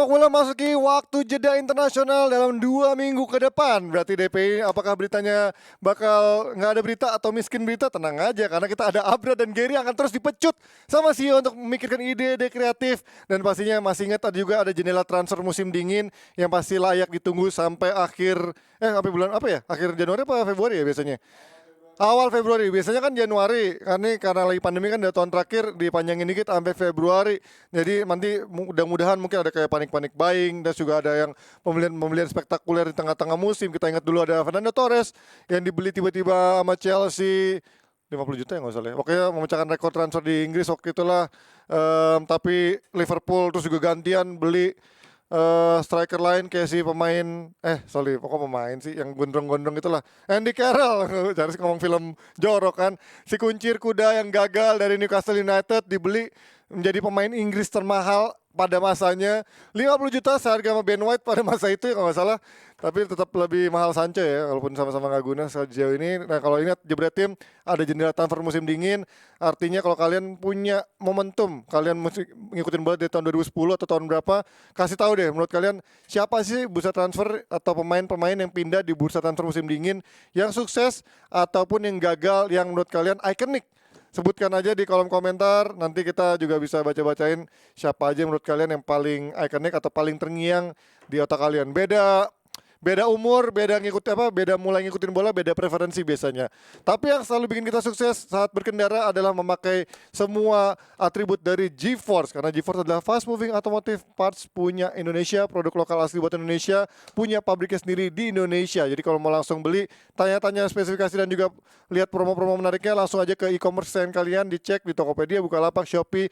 sepak bola masuki waktu jeda internasional dalam 2 minggu ke depan. Berarti DPI apakah beritanya bakal nggak ada berita atau miskin berita? Tenang aja karena kita ada Abra dan Gary yang akan terus dipecut sama CEO untuk memikirkan ide-ide kreatif. Dan pastinya masih ingat juga ada jendela transfer musim dingin yang pasti layak ditunggu sampai sampai bulan apa ya? Akhir Januari apa Februari ya biasanya? Awal Februari, biasanya kan Januari, karena lagi pandemi kan udah tahun terakhir dipanjangin dikit sampai Februari. Jadi nanti mudah-mudahan mungkin ada kayak panik-panik buying dan juga ada yang pembelian spektakuler di tengah-tengah musim. Kita ingat dulu ada Fernando Torres yang dibeli tiba-tiba sama Chelsea 50 juta ya nggak salah ya. Pokoknya memecahkan rekor transfer di Inggris waktu itulah. Tapi Liverpool terus juga gantian beli striker lain kayak si pemain sih yang gondrong-gondrong itulah Andy Carroll. Harus ngomong film jorok kan, si kuncir kuda yang gagal dari Newcastle United dibeli menjadi pemain Inggris termahal pada masanya, 50 juta seharga sama Ben White pada masa itu ya kalau nggak salah. Tapi tetap lebih mahal Sancho ya, walaupun sama-sama nggak guna sejauh ini. Nah kalau ini jebret tim ada jendela transfer musim dingin, artinya kalau kalian punya momentum, kalian mesti ngikutin bola dari tahun 2010 atau tahun berapa, kasih tahu deh menurut kalian siapa sih bursa transfer atau pemain-pemain yang pindah di bursa transfer musim dingin yang sukses ataupun yang gagal yang menurut kalian ikonik. Sebutkan aja di kolom komentar, nanti kita juga bisa baca-bacain siapa aja menurut kalian yang paling ikonik atau paling terngiang di otak kalian. Beda umur, beda mulai ngikutin bola, beda preferensi biasanya. Tapi yang selalu bikin kita sukses saat berkendara adalah memakai semua atribut dari GeForce. Karena GeForce adalah fast moving automotive parts punya Indonesia, produk lokal asli buat Indonesia, punya pabriknya sendiri di Indonesia. Jadi kalau mau langsung beli, tanya-tanya spesifikasi dan juga lihat promo-promo menariknya, langsung aja ke e-commerce kalian, dicek di Tokopedia, Bukalapak, Shopee,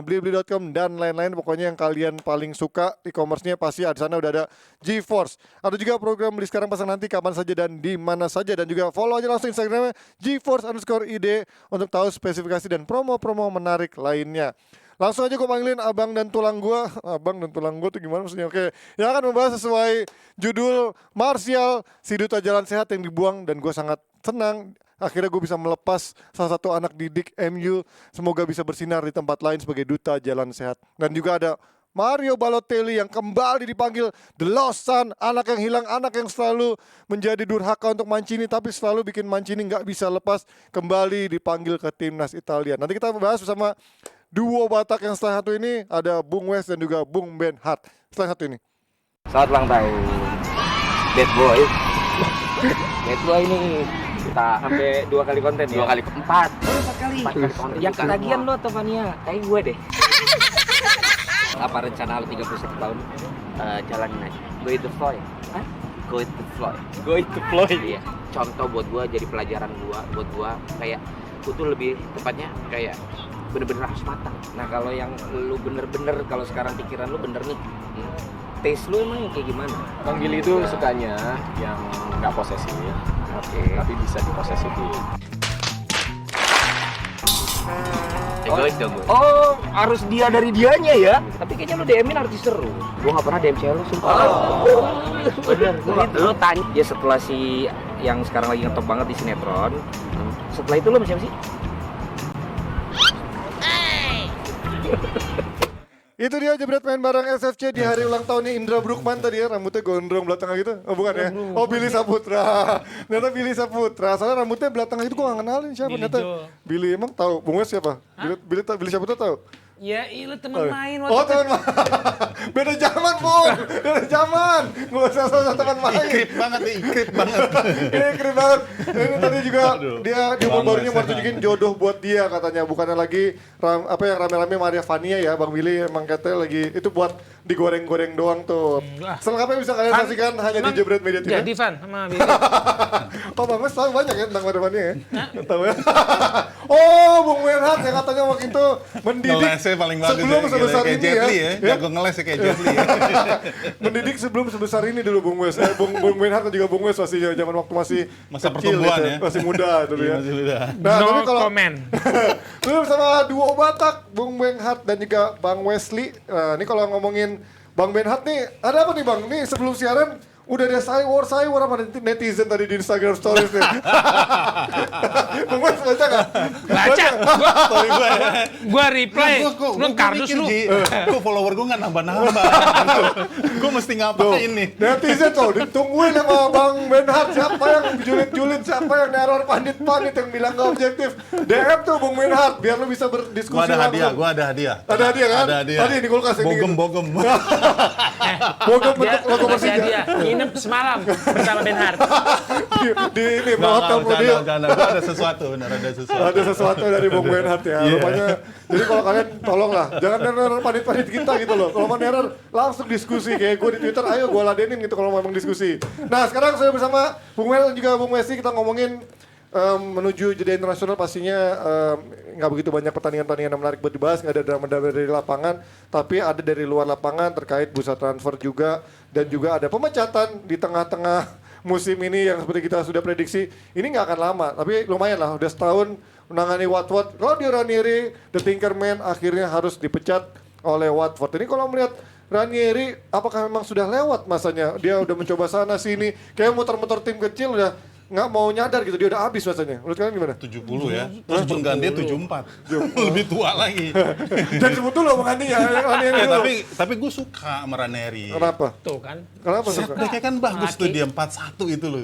blibli.com dan lain-lain. Pokoknya yang kalian paling suka e-commerce-nya pasti di sana udah ada GeForce. Ada juga program beli sekarang pasang nanti kapan saja dan di mana saja, dan juga follow aja langsung Instagramnya GeForce_ID untuk tahu spesifikasi dan promo-promo menarik lainnya. Langsung aja gue panggilin abang dan tulang gue tuh gimana maksudnya? Oke, yang akan membahas sesuai judul Martial, si duta jalan sehat yang dibuang, dan gue sangat senang akhirnya gue bisa melepas salah satu anak didik MU, semoga bisa bersinar di tempat lain sebagai duta jalan sehat. Dan juga ada Mario Balotelli yang kembali dipanggil The Lost Son, anak yang hilang, anak yang selalu menjadi durhaka untuk Mancini tapi selalu bikin Mancini nggak bisa lepas, kembali dipanggil ke timnas Italia. Nanti kita bahas bersama duo Batak yang setelah satu ini, ada Bung Wes dan juga Bung Ben Hart setelah satu ini. Selamat ulang tahun Bad Boy. Bad Boy ini kita sampai 2 kali konten ya? 4 kali konten. Yang kelagian lo atau Fania? Kayak gue deh. Apa rencana lo 31 tahun? Jalanin aja. Go with the flow ya? Hah? Go with the flow. Go with the flow. Iya. Contoh buat gue, jadi pelajaran buat gue kayak gue tuh lebih tepatnya kayak bener-bener harus matang. Nah kalau yang lu bener-bener, kalau sekarang pikiran lu bener nih, taste lu emang yang kayak gimana? Bang Billy itu sukanya yang nggak posesif, tapi bisa diposesifin. Egois dong gue. Oh, harus dia dari dianya ya? Tapi kayaknya lu DM-in artis seru. Gue gak pernah DM cewek lu, sumpah. Bener, lu tanya dia setelah si yang sekarang lagi ngetop banget di sinetron. Setelah itu lu sama siapa sih? Itu dia jebret main bareng SFC di hari ulang tahunnya Indra Brukman tadi ya, rambutnya gondrong belah tengah gitu. Oh bukan ya? Oh Billy Saputra. Ternyata Billy Saputra. Soalnya rambutnya belah tengah itu gue gak kenalin siapa. Ternyata Billy, emang tahu Bung Wes siapa? Billy Saputra tahu? Ya iya teman main waktu teman main. Beda zaman Bung. Beda zaman. Gak usah teman main. Ikrip banget. Ini ikrip banget. Ini tadi juga dia di umur barunya mau tunjukin jodoh buat dia katanya. Bukannya lagi yang rame-rame Maria Vania ya. Bang Billy emang katanya lagi itu buat digoreng-goreng doang tuh. Selengkapnya bisa kalian saksikan hanya di Jebret Media TV. Jadi Van sama Billy. Oh Bang Wes tahu banyak ya tentang Maria Vania ya? Tahu ya? Oh Bung Wenhat yang katanya waktu itu mendidik Ngelesnya paling bagus sebelum sebesar kayak ini Jet Li ya. Jago ngeles kayak Jet Li ya. Mendidik sebelum sebesar ini dulu Bung Wes. Bung Wenhat dan juga Bung Wes masih zaman waktu masih Masa kecil, pertumbuhan gitu. ya. Masih muda dulu ya. Masih muda. Nah, No tapi kalau comment. Lu bersama duo Batak, Bung Benhart dan juga Bang Wesley. Nah, ini kalau ngomongin Bang Benhart nih, ada apa nih Bang? Nih sebelum siaran Udah ada sayur apa netizen tadi di Instagram Stories nih. Bung Wes baca nggak? Baca. Story gue ya. Gua reply. Lu kardus lu. Kok follower gue nggak nambah-nambah. Gue mesti ngapain nih? Netizen tuh ditungguin sama Bang Benhard, siapa yang julid-julid, siapa yang neror pandit-pandit yang bilang nggak objektif. DM tuh Bung Benhard biar lu bisa berdiskusi. Gue ada hadiah, Ada hadiah kan? Ada hadiah. Tadi di kulkas ini. Bogem. Bogem Dia bentuk logo kasih Persija. hadiah. Nginep semalam bersama Benhard. Di ini hotel Prodio. Gue ada sesuatu, benar ada sesuatu. Ada sesuatu dari Bung Benhard ya. Rupanya. Jadi kalau kalian tolonglah jangan neror pandit-pandit kita gitu loh. Kalau mau neror langsung diskusi kayak gue di Twitter, ayo gue ladenin gitu kalau memang diskusi. Nah, sekarang saya bersama Bung Mel dan juga Bung Messi kita ngomongin menuju jeda internasional pastinya nggak begitu banyak pertandingan-pertandingan yang menarik buat dibahas, nggak ada drama-drama dari lapangan, tapi ada dari luar lapangan terkait bursa transfer juga, dan juga ada pemecatan di tengah-tengah musim ini yang seperti kita sudah prediksi, ini nggak akan lama, tapi lumayan lah, udah setahun menangani Watford, Claudio Ranieri, The Tinkerman akhirnya harus dipecat oleh Watford. Ini kalau melihat Ranieri, apakah memang sudah lewat masanya? Dia udah mencoba sana sini, kayak muter-muter tim kecil udah nggak mau nyadar gitu, dia udah habis masanya. Menurut kalian gimana? 70 ya, terus penggantinya 74. Lebih tua lagi. Dan sebut dulu penggantinya. Tapi gue suka sama Ranieri. Kenapa? Tuh kan. Kenapa suka? Setbacknya kan bagus tuh dia 41 itu loh.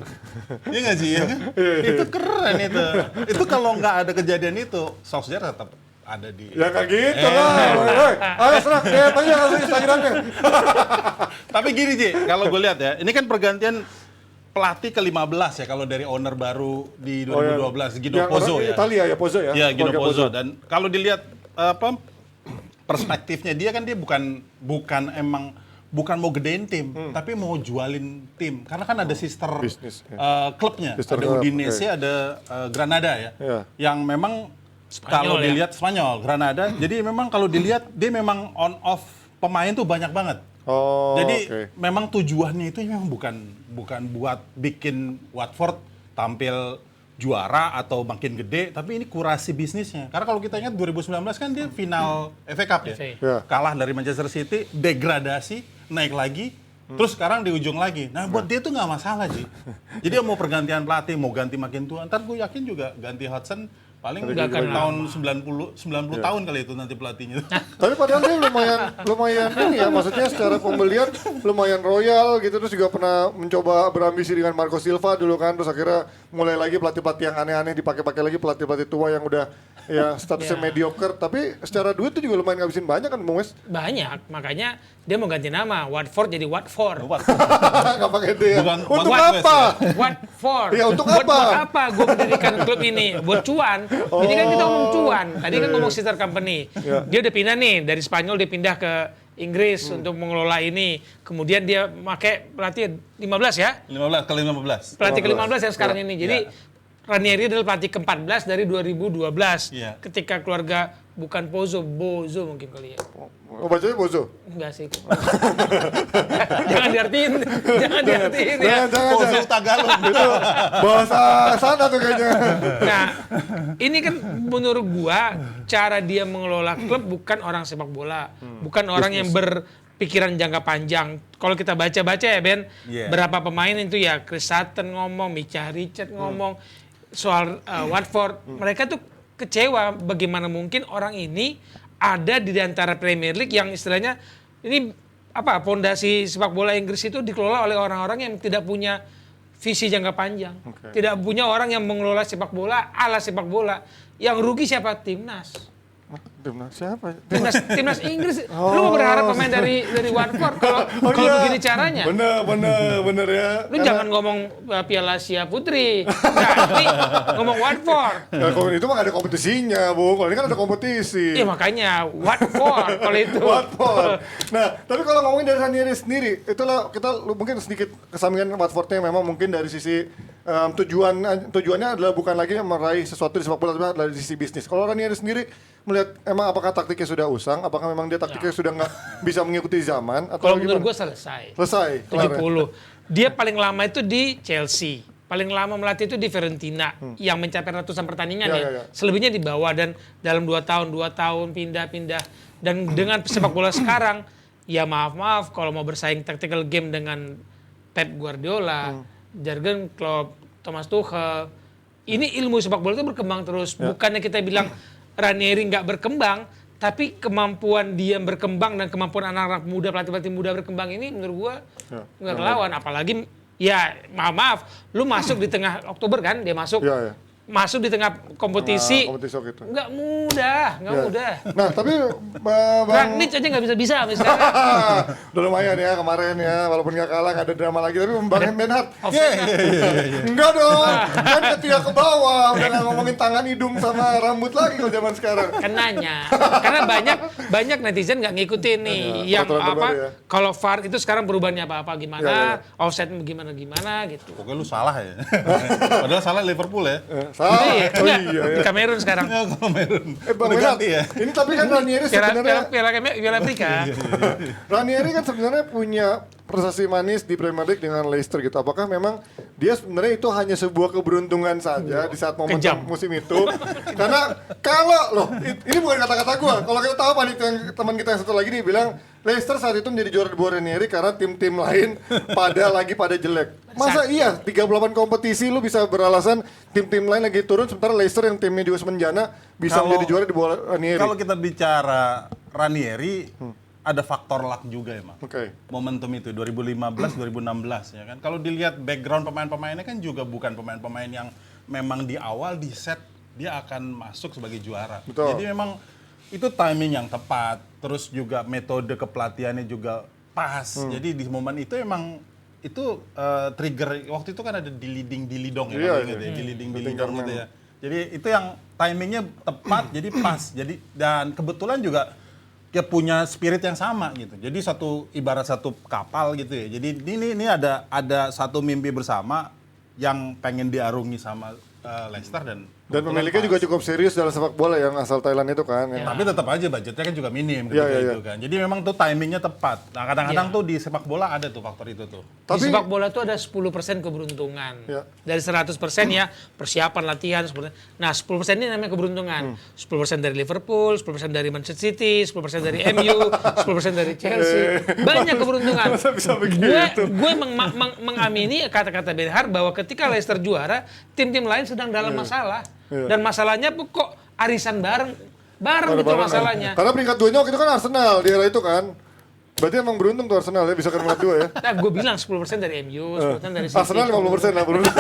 Iya nggak sih? Ya kan? Itu keren itu. Itu kalau nggak ada kejadian itu, Solskjaer tetap ada di... Ya kayak gitu lah. Woi, ayo serang, DM aja langsung Instagramnya. Tapi gini Ji, kalau gue lihat ya, ini kan pergantian pelatih ke-15 ya kalau dari owner baru di 2012, Guido Pozzo ya. Italia ya, Pozzo ya. Ya, Guido Pozzo. Dan kalau dilihat perspektifnya dia kan dia bukan mau gedein tim, tapi mau jualin tim. Karena kan ada sister Bisnis, klubnya, Sister ada club, Udinese, ada Granada ya. Yang memang kalau dilihat Spanyol, Granada. Jadi memang kalau dilihat dia memang on off pemain tuh banyak banget. Oh, Jadi memang tujuannya itu memang bukan buat bikin Watford tampil juara atau makin gede, tapi ini kurasi bisnisnya. Karena kalau kita ingat 2019 kan dia final FA Cup ya. Ya. Kalah dari Manchester City, degradasi, naik lagi, terus sekarang di ujung lagi. Nah buat dia tuh nggak masalah sih. Jadi mau pergantian pelatih, mau ganti makin tua, ntar gue yakin juga ganti Hudson paling Nggak akan tahun 90 tahun kali itu nanti pelatihnya. Tapi padahal dia lumayan ini ya, maksudnya secara pembelian lumayan royal gitu, terus juga pernah mencoba berambisi dengan Marco Silva dulu kan, terus akhirnya mulai lagi pelatih-pelatih yang aneh-aneh dipakai-pakai lagi, pelatih-pelatih tua yang udah ya statusnya mediocre, tapi secara duit itu juga lumayan ngabisin banyak kan Bung Wes? Banyak, makanya dia mau ganti nama Watford jadi Watford. Nggak pakai D ya. Bukan Untuk West apa? Watford. Ya, untuk buat, apa? Buat apa gue mendirikan klub ini? Buat cuan. Ini kan kita ngomong cuan. Tadi kan ngomong sister company. Dia udah pindah nih dari Spanyol, dia pindah ke Inggris untuk mengelola ini. Kemudian dia pakai pelatih 15 ya? 15 kali 15. Pelatih ke-15 yang sekarang ini. Jadi Ranieri adalah pelatih ke-14 dari 2012. Iya. Ketika keluarga bukan Bozo mungkin kali ya. Oh, bacanya Bozo? Enggak sih. Jangan diartiin ya. Pozzo Tagalog. Itu bahasa sana tuh kayaknya. Nah, ini kan menurut gua cara dia mengelola klub bukan orang sepak bola, bukan orang yang berpikiran jangka panjang. Kalau kita baca-baca ya Ben, berapa pemain itu ya Chris Sutton ngomong, Micah Richards ngomong soal Watford, mereka tuh kecewa bagaimana mungkin orang ini ada di antara Premier League yang istilahnya ini apa pondasi sepak bola Inggris itu dikelola oleh orang-orang yang tidak punya visi jangka panjang, tidak punya orang yang mengelola sepak bola ala sepak bola. Yang rugi siapa? Timnas. Timnas siapa? Timnas Inggris. Lu mau berharap pemain dari Watford kalau begini caranya? Bener ya. Lu jangan ngomong Piala Asia Putri. Berarti ngomong Watford. Ya, kalau itu mah ada kompetisinya, Bu. Kalau ini kan ada kompetisi. Iya makanya Watford kalau itu. Watford. Nah, tapi kalau ngomongin dari Ranieri sendiri, itulah kita mungkin sedikit kesampingan Watfordnya memang mungkin dari sisi tujuannya adalah bukan lagi meraih sesuatu di sepak bola, tapi dari sisi bisnis. Kalau Ranieri sendiri melihat emang apakah taktiknya sudah usang, apakah memang dia taktiknya sudah nggak bisa mengikuti zaman atau Kalau menurut gimana? gue selesai. Selesai. kelar ya? 70. Dia paling lama itu di Chelsea. Paling lama melatih itu di Fiorentina yang mencapai ratusan pertandingan ya. Selebihnya di bawah dan dalam 2 tahun pindah-pindah. Dan dengan sepak bola sekarang, ya maaf kalau mau bersaing tactical game dengan Pep Guardiola, Jurgen Klopp, Thomas Tuchel. Ini ilmu sepak bola itu berkembang terus. Bukannya kita bilang Ranieri nggak berkembang, tapi kemampuan dia berkembang dan kemampuan anak-anak muda, pelatih-pelatih muda berkembang ini menurut gua nggak kelawan. Apalagi ya maaf, lu masuk di tengah Oktober kan, dia masuk. Masuk di tengah kompetisi, Gitu. nggak mudah. Nah, tapi Bang Rangnick aja nggak bisa misalnya. udah lumayan ya kemarin ya, walaupun nggak kalah, nggak ada drama lagi. Tapi Bang Benhart, enggak dong, kan ketika ke bawah, udah nggak ngomongin tangan, hidung, sama rambut lagi kalau zaman sekarang. Kenanya, karena banyak netizen nggak ngikutin nih, yang peraturan apa? terbaru ya. Kalau VAR itu sekarang perubahannya apa gimana, offset gimana gitu. Pokoknya lu salah ya. Padahal salah Liverpool ya. Salah. Enggak, di Kamerun sekarang. Kamerun. Bang Udah Benhart, ganti ya. ini tapi kan Ranieri sebenarnya Piala Afrika. Ranieri kan sebenarnya punya prestasi manis di Premier League dengan Leicester gitu. Apakah memang dia sebenarnya itu hanya sebuah keberuntungan saja di saat momen Kejam. musim itu? Karena kalau ini bukan kata-kata gua. Kalau kita tahu teman kita yang satu lagi nih bilang Leicester saat itu menjadi juara di bawah Ranieri karena tim-tim lain pada jelek. Masa iya 38 kompetisi lu bisa beralasan tim-tim lain lagi turun sementara Leicester yang timnya juga semenjana bisa menjadi juara di bawah Ranieri. Kalau kita bicara Ranieri, ada faktor luck juga emang. Oke. Momentum itu 2015-2016 ya kan. Kalau dilihat background pemain-pemainnya kan juga bukan pemain-pemain yang memang di awal di set dia akan masuk sebagai juara. Betul. Jadi memang itu timing yang tepat, terus juga metode kepelatihannya juga pas. Jadi di momen itu emang itu trigger waktu itu kan ada dilidong ya, Iya, namanya gitu ya, iya. dilidong gitu ya. Jadi itu yang timingnya tepat, jadi pas. Jadi dan kebetulan juga dia punya spirit yang sama gitu. Jadi ibarat satu kapal gitu ya. Jadi ini ada satu mimpi bersama yang pengen diarungi sama Leicester dan pemiliknya juga cukup serius dalam sepak bola yang asal Thailand itu kan. yang- tapi tetap aja budgetnya kan juga minim Iya, ketika iya, itu kan. Jadi memang tuh timingnya tepat. Nah kadang-kadang tuh di sepak bola ada tuh faktor itu tuh. Di sepak bola itu ada 10% keberuntungan. Ya. Dari 100% ya persiapan latihan 10%. Nah, 10% ini namanya keberuntungan. 10% dari Liverpool, 10% dari Manchester City, 10% dari MU, 10% dari Chelsea. Banyak keberuntungan. Masa bisa begitu? Gue mengamini kata-kata Benhart bahwa ketika Leicester juara, tim-tim lain sedang dalam masalah. Dan masalahnya kok arisan bareng gitu masalahnya. Karena peringkat 2-nya waktu itu kan Arsenal di era itu kan. Berarti emang beruntung tuh Arsenal ya bisa ke peringkat 2 ya. Nah, gue bilang 10% dari MU, 10% dari City. Arsenal 50% lah beruntung.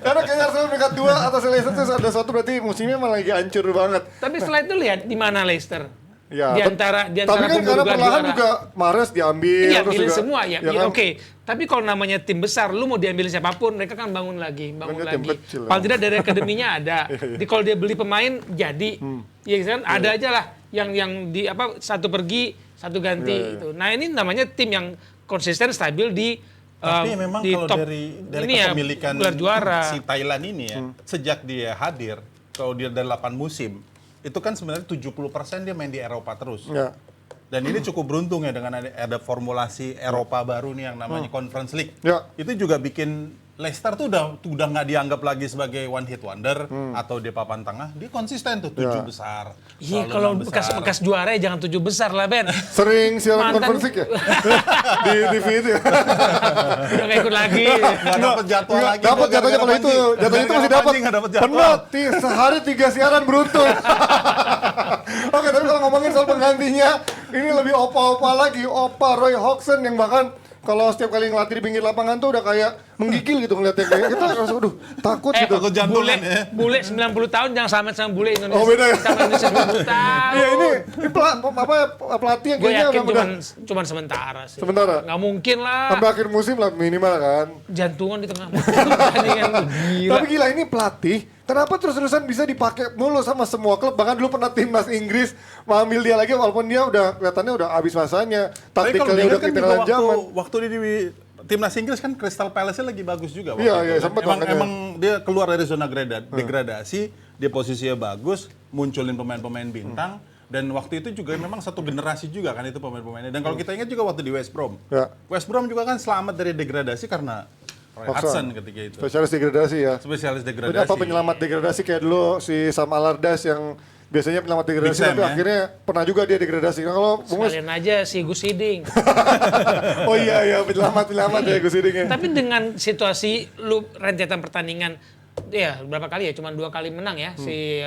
Karena kayaknya Arsenal peringkat 2 atas Leicester tuh ada satu berarti musimnya malah lagi hancur banget. Tapi setelah itu lihat di mana Leicester. Ya, di antara tapi kan pemburu karena gelar perlahan juara. juga Mahrez diambil. Iya, terus pilih juga- semua ya. kan? Oke. Tapi kalau namanya tim besar, lu mau diambil siapapun, mereka kan bangun lagi. Kan dia tim kecil, Paling tidak dari akademinya ada. Di kalau dia beli pemain jadi. Iya kan? Ada aja lah yang di apa satu pergi, satu ganti gitu. Nah, ini namanya tim yang konsisten stabil di Tapi memang di kalau top dari ini ya, kepemilikan gelar juara. si Thailand ini ya, sejak dia hadir, kalau dia dari 8 musim, itu kan sebenarnya 70% dia main di Eropa terus. Ya. Dan ini cukup beruntung ya dengan ada formulasi Eropa baru nih yang namanya Conference League. Ya. Itu juga bikin Leicester tuh udah nggak dianggap lagi sebagai one hit wonder atau dia papan tengah, dia konsisten tuh 7 Ya. besar. Iya, selalu kalau 6 besar. bekas juara ya jangan 7 besar lah, Ben. Sering siaran Mantan- konferensi ya? Di TV itu ya? Udah gak ikut lagi. Nggak dapet jadwal Nggak, lagi. dapat jatuhnya kalau itu. Jatuhnya itu masih dapat. Nggak dapet jadwal. Pernah sehari 3 siaran beruntung. Oke, tapi kalau ngomongin soal penggantinya, ini lebih opa-opa lagi. Opa Roy Hodgson yang bahkan kalau setiap kali ngelatih di pinggir lapangan tuh udah kayak menggigil gitu ngeliatnya kayak kita rasa aduh takut gitu. takut jantungan ya. Bule 90 tahun jangan sama bule Indonesia. Oh, beda ya? Sama Indonesia 20 tahun. Iya ini pelatih yang Gue kayaknya yakin udah cuman sementara sih. Sementara? Nggak mungkin lah. sampai akhir musim lah minimal kan. Jantungan di tengah pertandingan. Gila. Tapi gila ini pelatih, kenapa terus-terusan bisa dipakai mulu sama semua klub? Bahkan dulu pernah timnas Inggris mengambil dia lagi walaupun dia udah kelihatannya udah habis masanya. Tapi kalau Taktikalnya dilihat udah kan juga ketinggalan zaman. waktu di timnas Inggris kan Crystal Palace-nya lagi bagus juga. waktu Iya, itu iya, kan. sempet emang, makanya. emang dia keluar dari zona degradasi, dia posisinya bagus, munculin pemain-pemain bintang, dan waktu itu juga memang satu generasi juga kan itu pemain-pemainnya. Dan kalau kita ingat juga waktu di West Brom, Ya. West Brom juga kan selamat dari degradasi karena Roy Hodgson ketika itu. Spesialis degradasi ya. Spesialis Ini degradasi. apa penyelamat degradasi kayak dulu si Sam Allardyce yang biasanya penyelamat degradasi, Big Sam, tapi ya? akhirnya pernah juga dia degradasi. Nah, kalau Bung Mus, Sekalian aja si Gus Hiding. oh iya penyelamat ya Gus Hiding ya. Tapi dengan situasi lu rentetan pertandingan, ya berapa kali ya? Cuma 2 kali menang ya si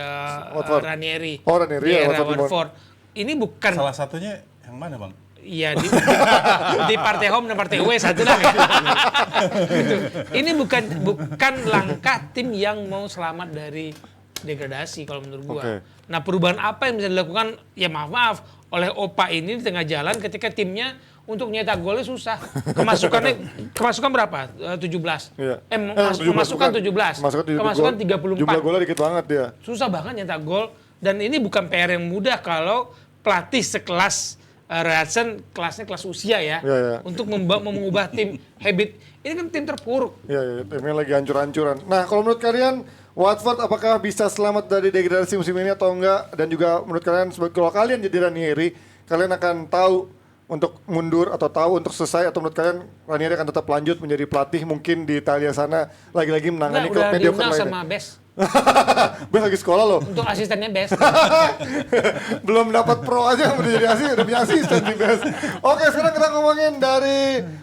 Watford. Ranieri. Oh, Ranieri Di ya, era Watford. Watford. Ini bukan Salah satunya yang mana bang? iya di partai home dan partai away satu lah. Gitu. Ini bukan langkah tim yang mau selamat dari degradasi kalau menurut gua. Oke. Nah, perubahan apa yang bisa dilakukan? Ya maaf oleh Opa ini di tengah jalan ketika timnya untuk nyetak golnya susah. Kemasukan berapa? 17. Iya. Kemasukan 17. Kemasukan 34. Jumlah golnya dikit banget dia. Susah banget nyetak gol dan ini bukan PR yang mudah kalau pelatih sekelas Reason kelasnya kelas usia ya, Iya, iya. untuk mengubah tim habit. Ini kan tim terpuruk. Iya, timnya lagi hancur-hancuran. Nah, kalau menurut kalian Watford apakah bisa selamat dari degradasi musim ini atau enggak? Dan juga menurut kalian kalau kalian jadi Ranieri, kalian akan tahu untuk mundur atau tahu untuk selesai, atau menurut kalian Ranieri akan tetap lanjut menjadi pelatih mungkin di Italia sana lagi-lagi menangani klub Udah mediocre diundang lainnya. sama Bes Bes lagi sekolah loh. untuk asistennya Bes. Belum dapat pro aja udah jadi udah punya asisten di Bes. Oke, sekarang kita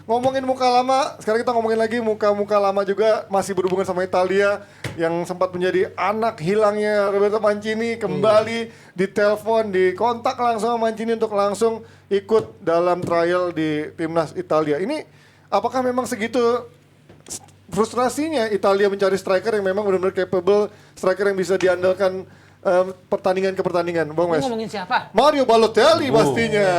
ngomongin muka lama. Sekarang kita ngomongin lagi muka-muka lama juga masih berhubungan sama Italia yang sempat menjadi anak hilangnya Roberto Mancini, kembali ditelepon, dikontak langsung sama Mancini untuk langsung ikut dalam trial di timnas Italia. Ini apakah memang segitu frustrasinya Italia mencari striker yang memang benar-benar capable, striker yang bisa diandalkan pertandingan ke pertandingan, Bang Lu Wes? ngomongin siapa? Mario Balotelli pastinya,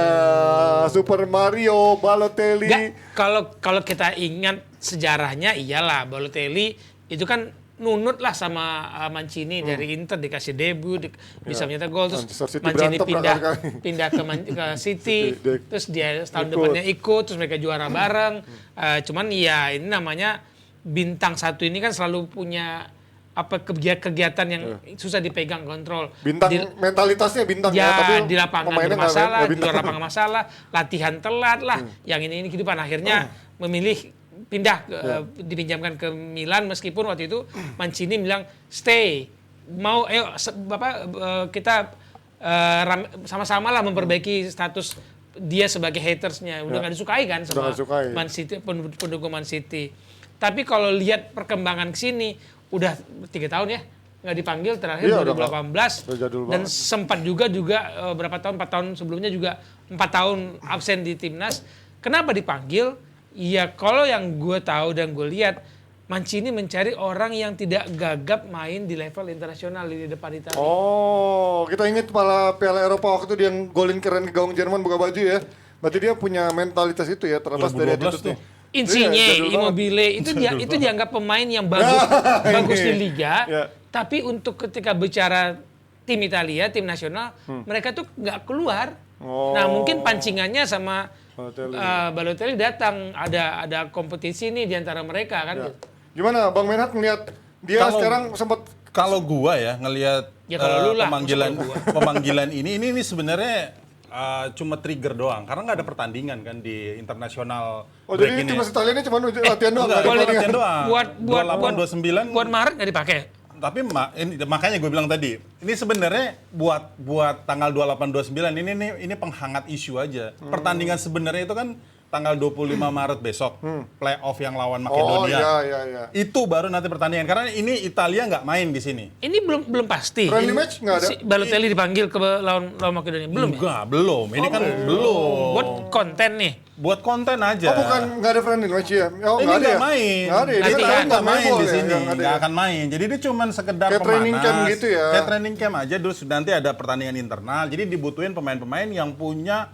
Super Mario Balotelli. Enggak, kalau kita ingat sejarahnya iyalah Balotelli itu kan nunut lah sama Mancini dari Inter, dikasih debut, bisa mencetak gol, terus Manchester City Mancini berantem berkali-kali. pindah ke City, City, terus dia setahun ikut. depannya ikut, terus mereka juara bareng. Cuman ya ini namanya bintang satu ini kan selalu punya apa kegiatan yang susah dipegang kontrol. Bintang mentalitasnya bintang ya, tapi Ya, di lapangan pemainnya nggak bermasalah, di bintang. luar lapangan masalah, latihan telat lah. Yang ini kehidupan akhirnya memilih pindah dipinjamkan ke Milan meskipun waktu itu Mancini bilang stay. Mau kita sama-sama lah memperbaiki status dia sebagai hatersnya. Udah nggak disukai kan sama nggak disukai. Man City, pendukung Man City. Tapi kalau lihat perkembangan kesini, udah 3 tahun ya nggak dipanggil, terakhir Iya, udah 2018 jadul dan banget. sempat juga berapa tahun, 4 tahun sebelumnya juga 4 tahun absen di timnas. Kenapa dipanggil? Ya kalau yang gue tahu dan gue lihat, Mancini mencari orang yang tidak gagap main di level internasional di depan Italia. Oh, kita ingat Piala Eropa waktu itu dia yang golin keren ke gawang Jerman buka baju ya. Berarti dia punya mentalitas itu ya, terlepas dari 2012 attitude-nya. Insigne, Iya, jadul banget. Immobile itu dianggap pemain yang bagus di liga, Ya. tapi untuk ketika bicara tim Italia, tim nasional, mereka tuh nggak keluar. Oh. Nah mungkin pancingannya sama Balotelli. Balotelli datang, ada kompetisi nih di antara mereka kan. Ya. Gitu. Gimana Bang Menhat ngelihat dia Kalau- sekarang sempat Kalau gua ya ngelihat Ya kalau lu lah, pemanggilan ini sebenarnya cuma trigger doang karena nggak ada pertandingan kan di internasional Oh, break jadi ini. timnas Italia ini cuma latihan doang, nggak Enggak, ada cuma pertandingan. latihan doang. Buat 28, 29 buat Maret nggak dipakai. tapi makanya gue bilang tadi, ini sebenarnya buat tanggal 28 29 ini penghangat isu aja. Pertandingan sebenarnya itu kan tanggal 25 Maret besok, playoff yang lawan Oh Makedonia. iya. Itu baru nanti pertandingan karena ini Italia nggak main di sini. Ini belum pasti. Friendly match nggak ada? Si Balotelli dipanggil ke lawan Makedonia belum ya? Enggak, belum. Ini kan belum. Buat konten nih. Buat konten aja. Oh bukan, nggak ada friendly match ya? Oh, Ini nggak ada nggak ya? main. Nggak ada ya? Nanti Dia kan nggak main bola di ya? sini, Nggak ada nggak ya? akan main. Jadi dia cuma sekedar Kayak training pemanas. camp gitu ya? Kayak training camp aja, terus nanti ada pertandingan internal. Jadi dibutuhin pemain-pemain yang punya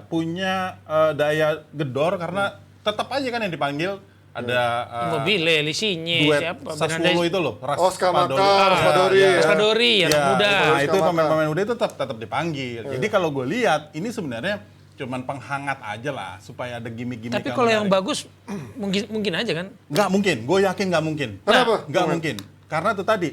punya daya gedor karena tetap aja kan yang dipanggil ada Immobile, Insigne, duet siapa? Sassuolo itu loh. Oh, Scamacca, Raspadori. ya. Raspadori, anak Ya, muda. Nah, itu Scamacca. pemain-pemain muda itu tetap dipanggil. Jadi kalau gue lihat ini sebenarnya cuman penghangat aja lah supaya ada gimmick-gimmick. Tapi kalau yang bagus mungkin aja kan. nggak mungkin, gue yakin nggak mungkin. Kenapa? Nggak mungkin, karena itu tadi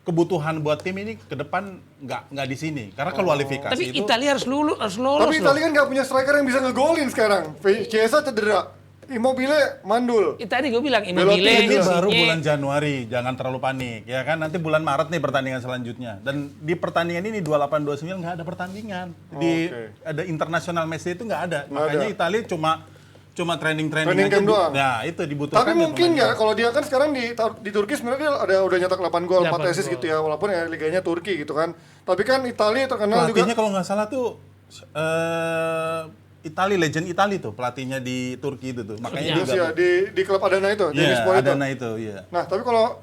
kebutuhan buat tim ini ke depan nggak di sini, karena kualifikasi Tapi itu. Italia harus lolos Tapi loh. Italia kan nggak punya striker yang bisa ngegolin sekarang. Chiesa cedera. Immobile mandul. Tadi gue bilang Belotti Immobile, Ini baru Insigne. bulan Januari, jangan terlalu panik. Ya kan nanti bulan Maret nih pertandingan selanjutnya. Dan di pertandingan ini 28-29 nggak ada pertandingan. Ada international match itu nggak ada. Makanya ada. Italia cuma training Training aja. camp doang. Nah, itu dibutuhkan. Tapi ya mungkin pemain. ya kalau dia kan sekarang di Turki sebenarnya dia udah nyetak 8 gol, 4 8 assist gol. gitu ya, walaupun ya liganya Turki gitu kan. Tapi kan Italia terkenal juga. Pelatihnya kalau nggak salah tuh legend Itali tuh pelatihnya di Turki itu tuh. Makanya Iya. dia Terus ya di klub Adana itu, di Iya, Sport itu. Adana itu, iya. Nah, tapi kalau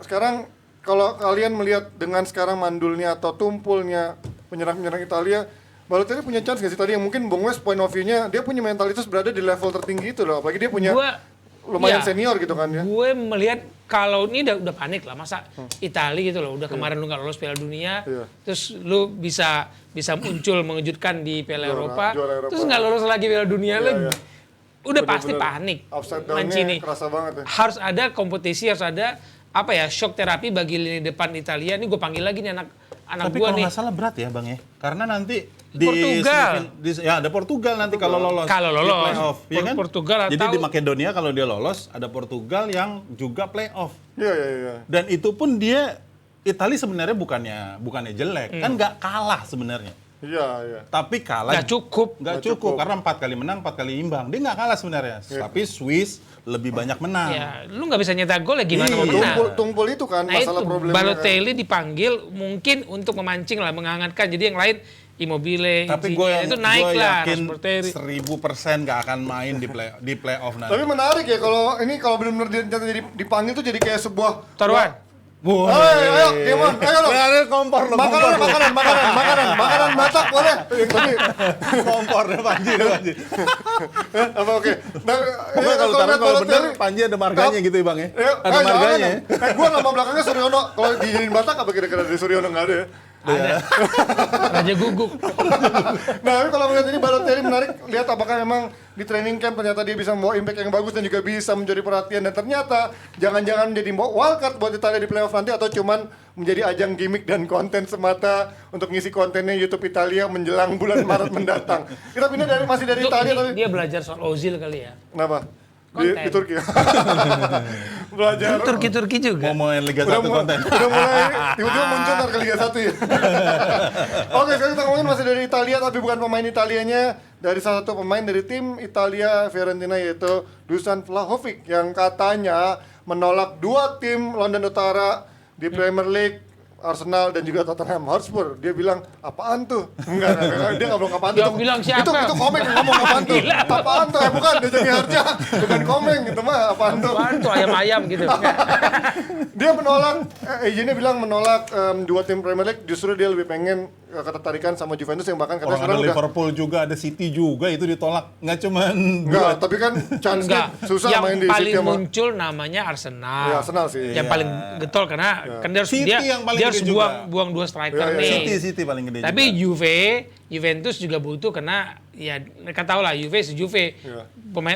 kalian melihat dengan sekarang mandulnya atau tumpulnya penyerang-penyerang Italia, Balotelli punya chance nggak sih tadi yang mungkin Bung Wes point of view-nya dia punya mentalitas berada di level tertinggi itu loh, apalagi dia punya lumayan Iya. senior gitu kan ya. Gue melihat kalau ini udah panik lah, masa Italia gitu loh, udah kemarin lu nggak lolos Piala Dunia, Iya. terus lu bisa muncul mengejutkan di Piala Eropa, juara Eropa. terus nggak lolos lagi Piala Dunia, Iya, lu iya. udah pasti Bener-bener panik. upside Mancini. down-nya kerasa banget ya. Harus ada kompetisi, harus ada shock terapi bagi lini depan Italia. Ini gue panggil lagi nih anak Tapi gue kalau nih. nggak salah berat ya Bang ya. Karena nanti Portugal. ya ada Portugal nanti kalau lolos. Kalau di lolos. playoff, ya kan? Portugal Jadi atau- di Makedonia kalau dia lolos ada Portugal yang juga playoff. Iya, iya, iya. Dan itu pun dia Italia sebenarnya bukannya jelek, kan nggak kalah sebenarnya. Iya, iya. Tapi kalah Nggak cukup. nggak Nggak cukup cukup. karena 4 kali menang, 4 kali imbang. Dia nggak kalah sebenarnya. Tapi Swiss lebih banyak menang. Ya, lu nggak bisa nyetak gol ya gimana Iya. mau menang? Tumpul itu kan Nah masalah itu problemnya. Balotelli dipanggil mungkin untuk memancing lah, menghangatkan. Jadi yang lain Immobile, Tapi Insigne, itu naik lah. yakin Raspadori. 1000% nggak akan main di playoff nanti. Tapi menarik ya kalau benar-benar dia jadi dipanggil tuh jadi kayak sebuah Taruhan. Ayo, Demon, ayo dong. Ada kompor lo, Makanan Batak boleh. Tapi kompor deh Panji. apa oke. Nah, Pokoknya kalau taruh lihat kalau bener Balotelli- Panji ada marganya gitu ya Bang ya. Ya, Ada marganya ya. Gue nama belakangnya Suryono. Kalau dijadiin Batak apa kira-kira dari Suryono nggak ada ya? Ada. Raja Guguk. Nah, tapi kalau melihat ini Balotelli menarik, lihat apakah memang di training camp ternyata dia bisa membawa impact yang bagus dan juga bisa menjadi perhatian dan ternyata jangan-jangan menjadi wildcard buat Italia di playoff nanti atau cuman menjadi ajang gimmick dan konten semata untuk ngisi kontennya YouTube Italia menjelang bulan Maret mendatang. Kita pindah masih dari Italia tapi Dia belajar soal Ozil kali ya. kenapa? Konten. Di Turki. Belajar. Turki juga. Mau main Liga 1 Udah konten. udah mulai tiba-tiba muncul ntar ke Liga 1 ya. Oke, sekarang kita ngomongin masih dari Italia tapi bukan pemain Italianya, dari salah satu pemain dari tim Italia Fiorentina yaitu Dusan Vlahovic yang katanya menolak 2 tim London Utara di Premier League, Arsenal dan juga Tottenham Hotspur. Dia bilang, apaan tuh? Enggak, dia nggak bilang apaan tuh. Dia bilang siapa? Itu komeng yang ngomong apaan tuh. Apaan tuh? Bukan, dia jadi harja. Bukan komeng, gitu mah apaan tuh. Apaan tuh ayam-ayam gitu. Dia menolak, agentnya bilang menolak 2 tim Premier League, justru dia lebih pengen ketertarikan sama Juventus yang bahkan katanya Orang sekarang ada udah Liverpool juga, ada City juga, itu ditolak. Nggak cuman enggak, tapi kan chance-nya Enggak. susah Yang main di paling City sama muncul namanya Arsenal. Ya, Arsenal sih. Yang Iya. paling getol karena kan dia harus City dia, yang paling dia harus gede juga. buang 2 striker Iya, nih. City paling gede Tapi juga. Juventus juga butuh karena ya mereka tahu lah Juve Juve Iya. pemain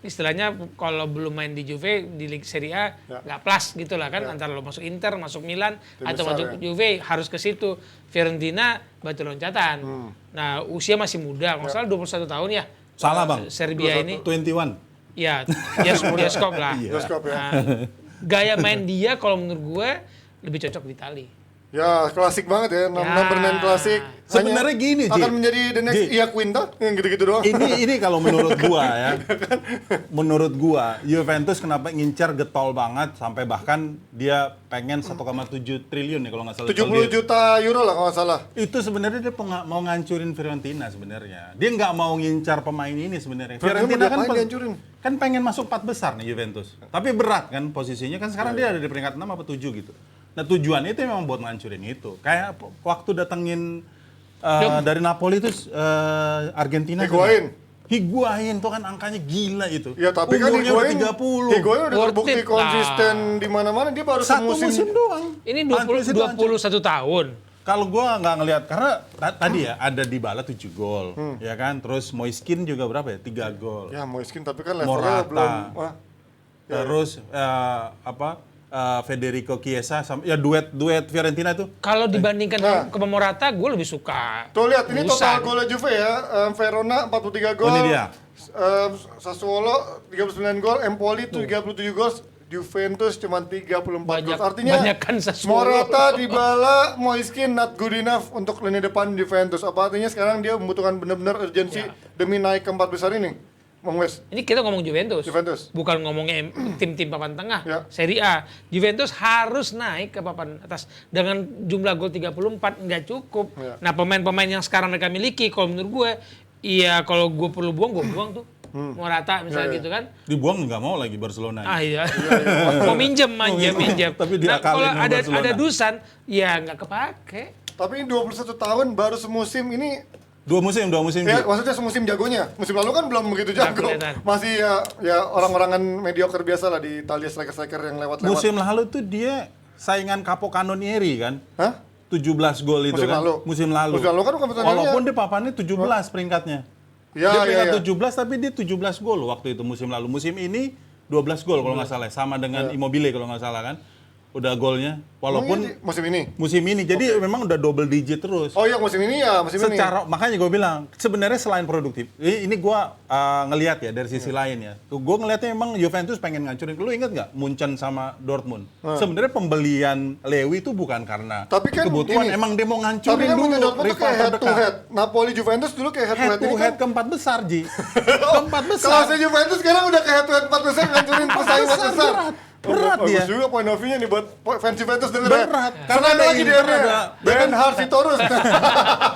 istilahnya kalau belum main di Juve di Liga Serie A Ya. nggak plus gitu lah kan antara lo masuk Inter, masuk Milan Tim atau besar masuk ya. Juve harus ke situ. Fiorentina batu loncatan. Nah, usia masih muda, nggak salah 21 tahun ya. Salah Bang. Serbia ini 21. ya dia skop lah. Iya. Bioskop ya. Nah, gaya main dia kalau menurut gue lebih cocok di Itali. Ya, klasik banget ya, number 9 klasik. Sebenarnya Hanya gini, Ji. akan menjadi the next Ji. Ia Quinta, yang gitu-gitu doang. Ini kalau menurut gua ya. Menurut gua, Juventus kenapa ngincar getol banget sampai bahkan dia pengen 1,7 triliun ya kalau nggak salah. 70 juta euro lah kalau nggak salah. Itu sebenarnya dia mau ngancurin Fiorentina sebenarnya. Dia nggak mau ngincar pemain ini sebenarnya. Fiorentina Fiorentina diapain dihancurin? kan pengen masuk 4 besar nih Juventus. Tapi berat kan posisinya kan sekarang dia ada di peringkat 6 apa 7 gitu. Nah tujuannya itu memang buat ngancurin itu. Kayak waktu datengin dari Napoli itu Argentina. Higuain. Higuain tuh kan angkanya gila itu. Ya tapi kan Umurnya Higuain udah 30. Higuain udah Worth terbukti it lah. konsisten di mana-mana, dia baru Satu semusim. musim doang. Ini Hancur situ, hancur. 21 tahun. Kalau gua nggak ngelihat karena tadi ya ada Dybala 7 gol, ya kan. Terus Moiskin juga berapa ya? 3 gol. Ya Moiskin tapi kan levelnya Morata. belum. Wah, Terus Federico Chiesa ya duet Fiorentina itu. Kalau dibandingkan Nah. ke Morata, gue lebih suka. Tuh lihat ini total Dusan. golnya Juve ya. Verona 43 gol. Oh, ini dia. Sassuolo 39 gol, Empoli 37 gol, Juventus cuma 34 gol. Artinya banyakan Sassuolo. Morata, Dybala, Moiskin not good enough untuk lini depan Juventus. Apa artinya sekarang dia membutuhkan benar-benar urgensi demi naik ke 4 besar ini? Bang Wes. Ini kita ngomong Juventus. Juventus. Bukan ngomongnya tim-tim papan tengah. Ya. Serie A. Juventus harus naik ke papan atas. Dengan jumlah gol 34 nggak cukup. Ya. Nah, pemain-pemain yang sekarang mereka miliki, kalau menurut gue, iya kalau gue perlu buang, gue buang tuh. Morata misalnya Ya, ya. gitu kan. Dibuang nggak mau lagi Barcelona. Ah iya. Mau minjem minjem. Tapi Nah, kalau diakalin sama ada Barcelona. Dusan, ya nggak kepake. Tapi ini 21 tahun baru semusim ini. Dua musim Ya, Ji. maksudnya semusim jagonya. Musim lalu kan belum begitu Nggak jago. kelihatan. Masih ya orang-orangan mediocre biasa lah di Italia, striker-striker yang lewat-lewat. Musim lalu tuh dia saingan Capocannonieri kan. Hah? 17 gol itu Musim kan. lalu. Musim lalu. Musim lalu kan bukan pertandingannya. Walaupun dia papannya 17 peringkatnya. Ya, Dia ya, peringkat ya. 17 tapi dia 17 gol waktu itu musim lalu. Musim ini 12 gol kalau nggak salah. Sama dengan Immobile kalau nggak salah kan. Udah golnya. Walaupun Emang musim ini. musim ini. Jadi memang udah double digit terus. Oh iya musim ini ya, musim ini. Secara makanya gue bilang sebenarnya selain produktif ini gue ngelihat ya dari sisi lain ya tuh gue ngelihatnya emang Juventus pengen ngancurin. Lu inget nggak Munchen sama Dortmund sebenarnya pembelian Lewi itu bukan karena Tapi kan kebutuhan gini, emang dia mau Tapi ngancurin kan dulu punya Dortmund tuh rival kayak head to terdekat. head. Napoli Juventus dulu kayak head to Head head. to Ini head kan keempat besar Ji keempat besar kelasnya Juventus sekarang udah kayak head to head 4 besar ngancurin pesaing 4 besar. berat. Berat Bagus dia. juga point of view-nya nih buat fans Juventus denger ya. Berat. Karena ada lagi Inter, DM-nya. ada Ben Harsitorus.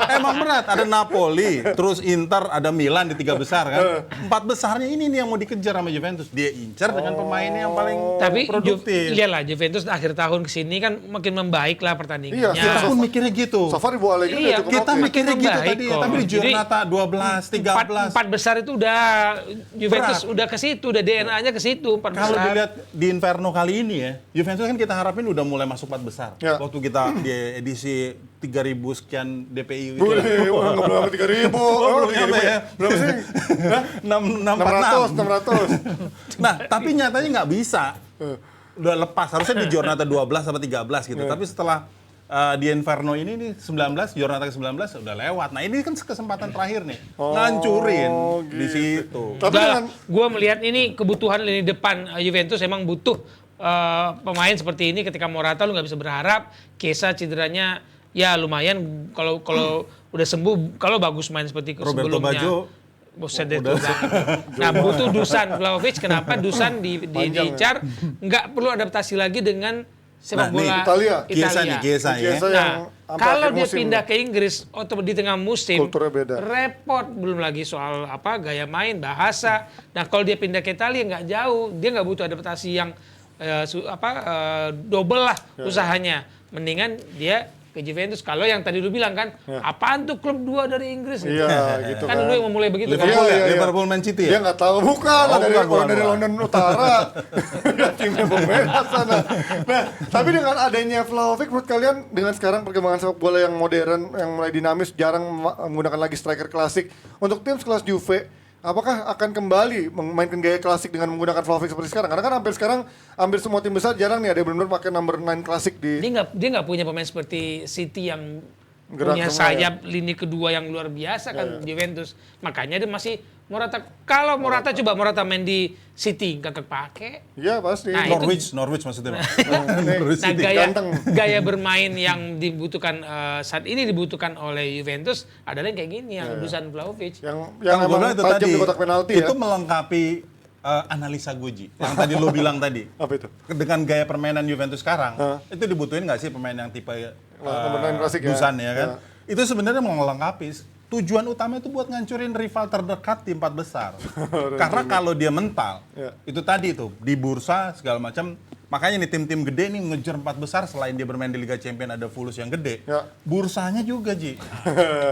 Emang berat, ada Napoli, terus Inter, ada Milan di 3 besar kan. 4 besarnya ini nih yang mau dikejar sama Juventus. Dia incar dengan pemainnya yang paling Tapi produktif. iyalah Juventus akhir tahun kesini kan makin membaik lah pertandingannya. Iya, Kita pun mikirnya gitu. So far di bawah Allegri Iya, udah cukup Kita oke. mikirnya gitu Membaik tadi, kok. tapi di Jadi, Giornata 12, 13. Empat besar itu udah Juventus udah ke situ, udah DNA-nya ke situ 4 besar. Kalau dilihat di Inferno kali ini ya, Juventus kan kita harapin udah mulai masuk 4 besar. Ya. Waktu kita di edisi 3.000 sekian DPI itu. Boleh, wah, nggak berapa 3.000. Oh, Belum nyampe ya. Berapa sih? 646. 600. Nah, tapi nyatanya nggak bisa. Udah lepas, harusnya di Giornata 12 sama 13 gitu. Tapi setelah di Inferno ini nih 19, Giornata ke-19 udah lewat. Nah, ini kan kesempatan terakhir nih. Ngancurin di situ. Tapi dengan Gue melihat ini kebutuhan lini depan Juventus emang butuh pemain seperti ini. Ketika Morata lu nggak bisa berharap, Chiesa cederanya ya lumayan kalau udah sembuh, kalau bagus main seperti Roberto sebelumnya. Baggio Buset deh tuh. Nah butuh Dusan Vlahovic. Kenapa Dusan diincar? Nggak perlu adaptasi lagi dengan sepak Nah, nih, bola Italia. Chiesa nih, Chiesa ya. Chiesa yang Nah, sampai kalau akhir dia musim pindah ke Inggris, atau di tengah musim, Kulturnya beda. repot. Belum lagi soal gaya main, bahasa. Nah, kalau dia pindah ke Italia nggak jauh, dia nggak butuh adaptasi yang double lah usahanya. Mendingan dia ke Juventus. Kalau yang tadi lu bilang kan, apaan tuh klub 2 dari Inggris? gitu. Iya, gitu Kan kan. dulu yang memulai begitu kan. Liverpool Iya, ya? iya, iya. Liverpool Man City Dia ya? nggak tahu, bukan Oh, dari, bukan, dari bukan. London Utara. Timnya pemerintah sana. Nah, tapi dengan adanya Vlahovic, menurut kalian dengan sekarang perkembangan sepak bola yang modern, yang mulai dinamis, jarang menggunakan lagi striker klasik, untuk tim sekelas Juve, apakah akan kembali memainkan gaya klasik dengan menggunakan Vlahovic seperti sekarang? Karena kan hampir semua tim besar jarang nih ada yang benar-benar pakai number 9 klasik di Dia nggak punya pemain seperti City yang Gerak punya semua sayap lini kedua yang luar biasa kan Juventus. Makanya dia masih Morata. Kalau Morata coba Morata main di City nggak kepake. Iya pasti. Nah, itu- Norwich maksudnya. Bang. Norwich Nah City. ganteng. gaya bermain yang dibutuhkan saat ini dibutuhkan oleh Juventus adalah yang kayak gini yang Dusan Vlahovic. yang Yang gue emang bilang itu tajam tadi, di kotak penalti itu ya. melengkapi analisa Guji. Yang tadi lo bilang tadi. Apa itu? Dengan gaya permainan Juventus sekarang, itu dibutuhin nggak sih pemain yang tipe pemain klasik ya? Dusan ya kan? Itu sebenarnya mau melengkapi. Tujuan utama itu buat ngancurin rival terdekat di 4 besar. Karena kalau dia mental, Ya. itu tadi tuh di bursa segala macam. Makanya nih tim-tim gede nih ngejar 4 besar selain dia bermain di Liga Champions ada Fulus yang gede. Ya. Bursanya juga Ji.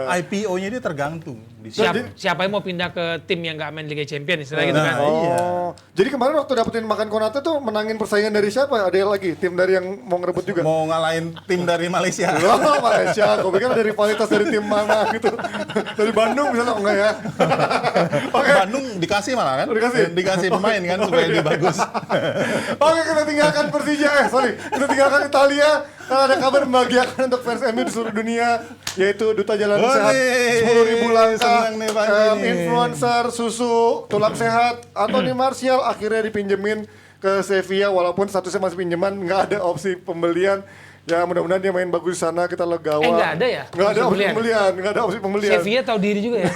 IPO-nya dia tergantung di situ. Siapa yang mau pindah ke tim yang nggak main Liga Champions istilahnya gitu Nah, kan. iya. Oh, jadi kemarin waktu dapetin makan Konate tuh menangin persaingan dari siapa? Ada lagi tim dari yang mau ngerebut juga? Mau ngalahin tim dari Malaysia. Oh, Malaysia. Gue pikir ada rivalitas dari tim mana gitu. Dari Bandung misalnya, oh, enggak ya? Oke. Bandung dikasih malah kan? Dikasih? Dikasih pemain kan supaya dia bagus. Oke, kita tinggal tinggalkan Persija, kita tinggalkan Italia. Karena ada kabar membahagiakan untuk fans MU di seluruh dunia, yaitu Duta Jalan Sehat 10.000 langkah, senang nih, Panji nih. influencer susu tulang sehat, Anthony Martial akhirnya dipinjemin ke Sevilla walaupun statusnya masih pinjaman, nggak ada opsi pembelian. Ya mudah-mudahan dia main bagus di sana, kita legawa. Nggak ada ya? Nggak ada opsi Pembelian? pembelian, nggak ada opsi pembelian. Sevilla tahu diri juga ya.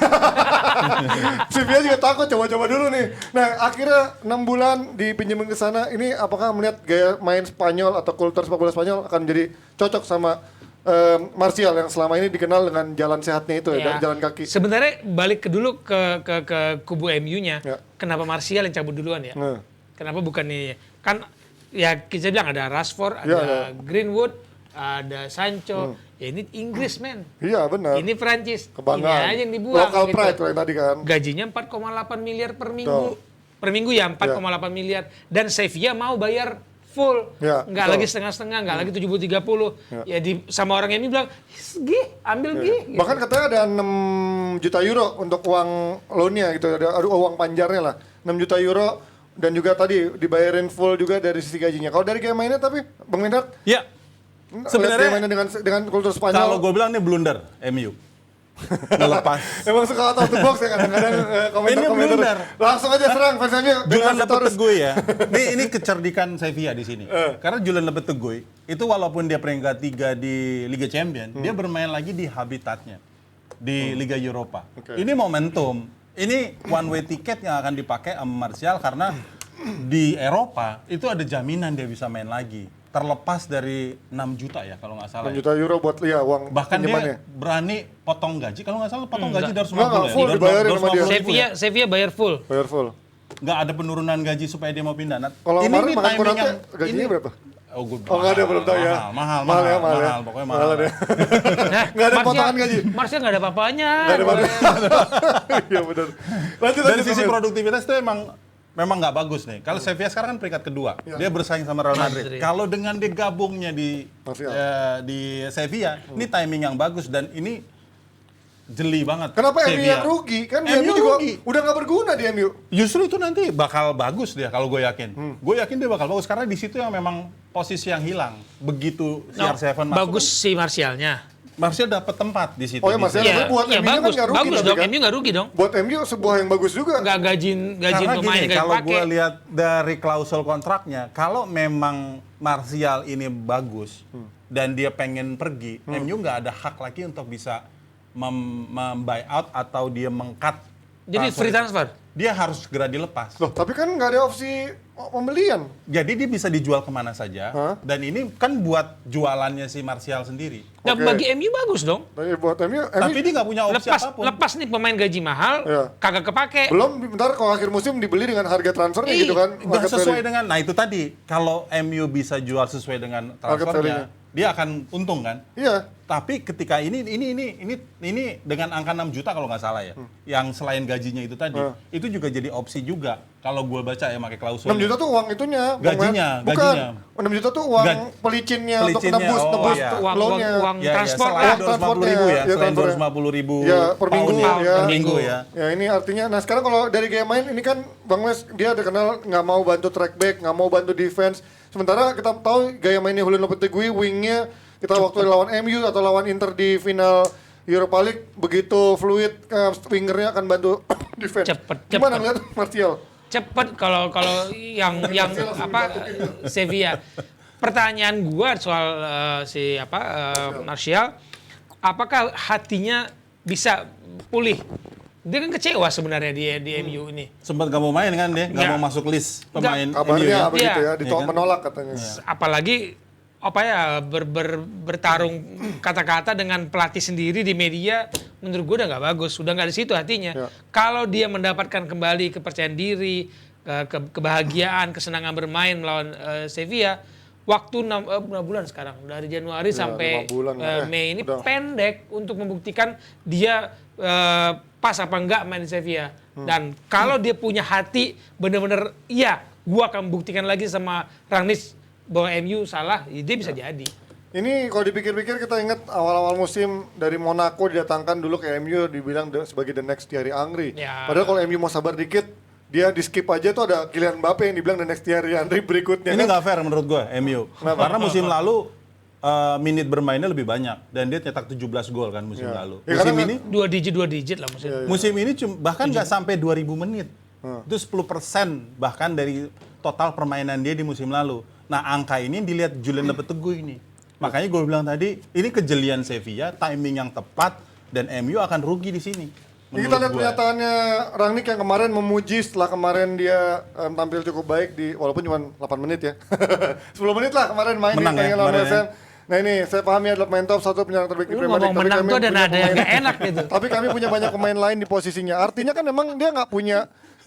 Sevilla juga takut, coba-coba dulu nih. Nah akhirnya 6 bulan dipinjemin ke sana, ini apakah melihat gaya main Spanyol atau kultur sepak bola Spanyol akan menjadi cocok sama Martial yang selama ini dikenal dengan jalan sehatnya itu ya, jalan kaki. Sebenarnya balik dulu ke kubu MU-nya. Ya. Kenapa Martial yang cabut duluan ya? Nah. Kenapa bukan ini? Kan ya kita bilang ada Rashford, ada Ya. Greenwood, ada Sancho. Ya ini Inggris men. Iya benar. Ini Prancis. Kebanggaan. Ini aja yang dibuang. Local gitu. pride kayak tadi kan. Gajinya 4,8 miliar per minggu. Per minggu ya 4,8 miliar. Dan Sevilla mau bayar full. Ya, Nggak betul. lagi setengah-setengah, nggak lagi 70-30. Ya sama orang ini bilang, ambil Gi. Gitu. Bahkan katanya ada 6 juta euro untuk uang loannya gitu, ada uang panjarnya lah. 6 juta euro dan juga tadi dibayarin full juga dari sisi gajinya. Kalau dari gaya mainnya tapi Bang Mendat, Ya, lihat sebenarnya gaya mainnya dengan kultur kalau Spanyol. gue bilang ini blunder MU. Ngelepas. Emang suka out of the box ya kadang-kadang komentar-komentar. blunder. Langsung aja serang fans MU. Julian Dengan Torres. Lopetegui ya. Ini kecerdikan Sevilla di sini. Karena Julian Lopetegui itu walaupun dia peringkat 3 di Liga Champions, dia bermain lagi di habitatnya di Liga Eropa. Ini momentum. Ini one way ticket yang akan dipakai sama Martial karena di Eropa itu ada jaminan dia bisa main lagi. Terlepas dari 6 juta ya kalau nggak salah. 6 juta euro buat lihat uang Bahkan pinjamannya. dia berani potong gaji, kalau nggak salah potong gaji dari Enggak, full dibayarin sama dia. Sevilla bayar full. Bayar full. Nggak ada penurunan gaji supaya dia mau pindah. Nah, Kalau kemarin nih makan timing Konate yang- gajinya ini- berapa? Oh, Oh nggak ada, belum tahu ya. Mahal ya. pokoknya mahal. ya. Nah, Nggak ada potongan gaji. Martial nggak ada apa-apanya. Nggak ada apa-apa. Iya benar. Lanjut Dari lanjut, sisi Bang. produktivitas itu memang nggak bagus nih. Kalau Sevilla sekarang kan peringkat kedua, dia bersaing sama Real Madrid. Madrid. Kalau dengan dia gabungnya Martial. di Sevilla, ini timing yang bagus dan ini jeli banget. Kenapa MU Sevilla. yang rugi? Kan MU MU juga rugi. udah nggak berguna di MU. Justru itu nanti bakal bagus dia kalau gue yakin. Gue yakin dia bakal bagus karena di situ yang memang posisi yang hilang. Begitu CR7 masuk. Bagus si Martialnya. Martial dapat tempat di situ. Oh ya Di Martial Iya, tapi buat iya, MU kan bagus, nggak rugi bagus tapi dong. kan. MU nggak rugi dong. Buat MU sebuah yang bagus juga. Nggak gajin Karena pemain gini, nggak kalau gue dipakai. lihat dari klausul kontraknya, kalau memang Martial ini bagus dan dia pengen pergi, MU nggak ada hak lagi untuk bisa mem-buyout atau dia meng-cut. Jadi free transfer. Dia harus segera dilepas. Loh, tapi kan nggak ada opsi pembelian. Jadi dia bisa dijual kemana saja. Hah? Dan ini kan buat jualannya si Martial sendiri. Nah, Oke. bagi MU bagus dong. Tapi buat MU Tapi dia nggak punya opsi apapun. Lepas nih pemain gaji mahal, Iya. kagak kepake. belum bentar kalau akhir musim dibeli dengan harga transfernya Ih, gitu kan. Nggak market sesuai value. dengan, nah itu tadi, kalau MU bisa jual sesuai dengan Market value-nya. transfernya, dia akan untung kan? Iya. Tapi ketika ini dengan angka 6 juta kalau nggak salah ya, yang selain gajinya itu tadi, itu juga jadi opsi juga. Kalau gue baca ya pakai klausul. 6 juta tuh uang itunya. Bang Gajinya, Matt. Bukan. gajinya. 6 juta tuh uang pelicinnya untuk Pelicinnya, nebus oh, nebus iya. loannya. Uang Ya, transport selain lah. 250 ribu ya, Ya, selain transfernya. 250 ribu Ya, per minggu, pound ya. per minggu ya. Ya ini artinya, nah sekarang kalau dari gaya main ini kan Bang Mes dia terkenal nggak mau bantu track back, nggak mau bantu defense. Sementara kita tahu gaya mainnya Julian Lopetegui, wingnya kita waktu lawan MU atau lawan Inter di final Europa League begitu fluid, wingernya akan bantu defense. Gimana ngeliat Martial? Cepet kalau yang apa Sevilla. Pertanyaan gua soal Martial, apakah hatinya bisa pulih? Dia kan kecewa sebenarnya di MU ini. Sempat nggak mau main kan dia, nggak Nggak. mau masuk list pemain MU Kabarnya ya. begitu Iya. ya, ditolak Iya kan? menolak katanya. Apalagi bertarung kata-kata dengan pelatih sendiri di media, menurut gue udah nggak bagus, udah nggak di situ hatinya. Ya. Kalau dia mendapatkan kembali kepercayaan diri, kebahagiaan, kesenangan bermain melawan Sevilla, waktu 6 bulan sekarang dari Januari sampai 5 bulan. Mei ini Udah. pendek untuk membuktikan dia pas apa enggak main di Sevilla. Dan kalau dia punya hati bener-bener iya, gua akan buktikan lagi sama Rangnick bahwa MU salah, ya dia bisa jadi. Ini kalau dipikir-pikir kita ingat awal-awal musim dari Monaco didatangkan dulu ke MU dibilang sebagai the next Thierry Henry. Ya. Padahal kalau MU mau sabar dikit dia di skip aja tuh ada Kylian Mbappe yang dibilang the next Thierry Henry berikutnya. Ini kan? nggak fair menurut gue, MU. Karena musim lalu menit bermainnya lebih banyak dan dia cetak 17 gol kan musim lalu. Ya, Musim karena ini Dua digit lah maksudnya. musim ini bahkan nggak sampai 2000 menit. Itu 10% bahkan dari total permainan dia di musim lalu. Nah, angka ini dilihat Julian Lopetegui ini. Makanya gue bilang tadi, ini kejelian Sevilla, timing yang tepat dan MU akan rugi di sini. Ini kita lihat Menurut gua. pernyataannya Rangnick yang kemarin memuji setelah kemarin dia tampil cukup baik di walaupun cuma 8 menit ya. 10 menit lah kemarin main Menang di ya, lawan kemarin West Ham. Nah ini saya pahami adalah pemain top satu penyerang terbaik di Lu Premier League. ngomong menang tuh ada punya nada yang pemain- gak enak gitu. Tapi kami punya banyak pemain lain di posisinya. Artinya kan memang dia nggak punya